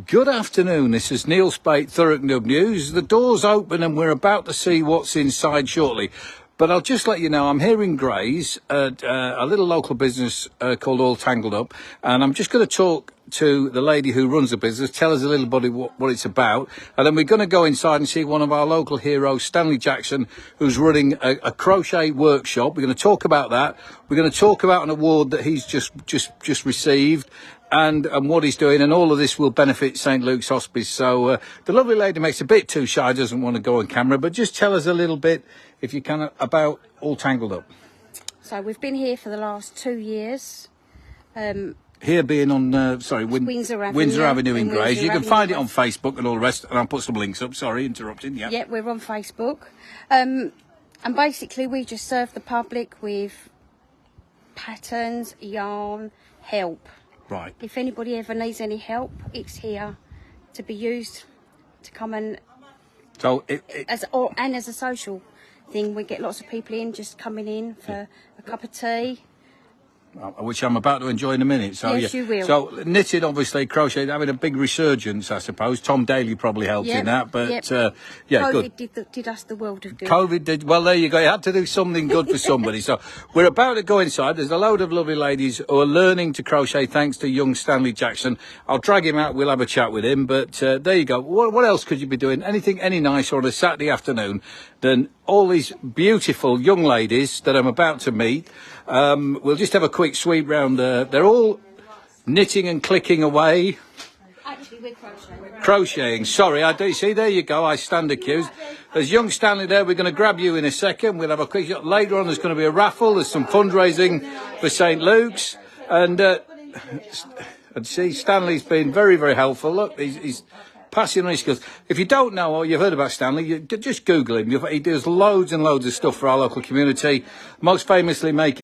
Good afternoon, this is Neil Spate, Thurrock Nub News. The door's open and we're about to see what's inside shortly. But I'll just let you know, I'm here in Grays at a little local business called All Tangled Up. And I'm just going to talk to the lady who runs the business, tell us a little bit what it's about. And then we're going to go inside and see one of our local heroes, Stanley Jackson, who's running a crochet workshop. We're going to talk about that. We're going to talk about an award that he's just received. And what he's doing, and all of this will benefit St Luke's Hospice. So the lovely lady makes a bit too shy, doesn't want to go on camera, but just tell us a little bit, if you can, about All Tangled Up. So we've been here for the last 2 years. Here being on, Windsor Avenue in Grays. Windsor You can Avenue. find it on Facebook and all the rest, and I'll put some links up. Sorry, interrupting, yeah. Yeah, we're on Facebook. And basically we just serve the public with patterns, yarn, help. Right. If anybody ever needs any help, it's here to be used to come and So as a social thing. We get lots of people in just coming in for a cup of tea. which I'm about to enjoy in a minute. So Yes, yeah. you will. So knitting, obviously, crochet, having a big resurgence, I suppose. Tom Daly probably helped in that, but yeah, COVID good. did us the world of good. COVID did, well, there you go. You had to do something good for somebody. So we're about to go inside. There's a load of lovely ladies who are learning to crochet thanks to young Stanley Jackson. I'll drag him out. We'll have a chat with him. But there you go. What else could you be doing? Anything any nicer on a Saturday afternoon than all these beautiful young ladies that I'm about to meet? We'll just have a quick sweep round. They're all knitting and clicking away. Actually, we're crocheting. Crocheting. Sorry, I do see. There you go. I stand accused. There's young Stanley there. We're going to grab you in a second. We'll have a quick. Later on, there's going to be a raffle. There's some fundraising for St Luke's, and see, Stanley's been very, very helpful. Look, he's passing on his skills. If you don't know or you've heard about Stanley, you just Google him. He does loads and loads of stuff for our local community. Most famously making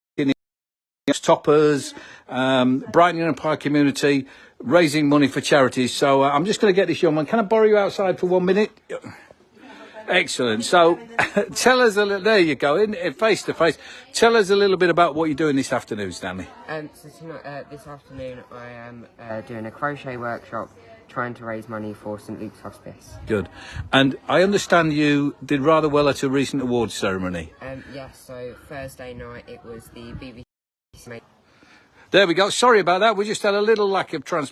toppers, brightening up our community, raising money for charities. So I'm just going to get this young man. Can I borrow you outside for 1 minute? Excellent. So tell us a little, there you go, in face to face. Tell us a little bit about what you're doing this afternoon, Stanley. This afternoon I am doing a crochet workshop trying to raise money for St Luke's Hospice. Good. And I understand you did rather well at a recent awards ceremony. Yes, so Thursday night it was the BBC. There we go. Sorry about that. We just had a little lack of transmission.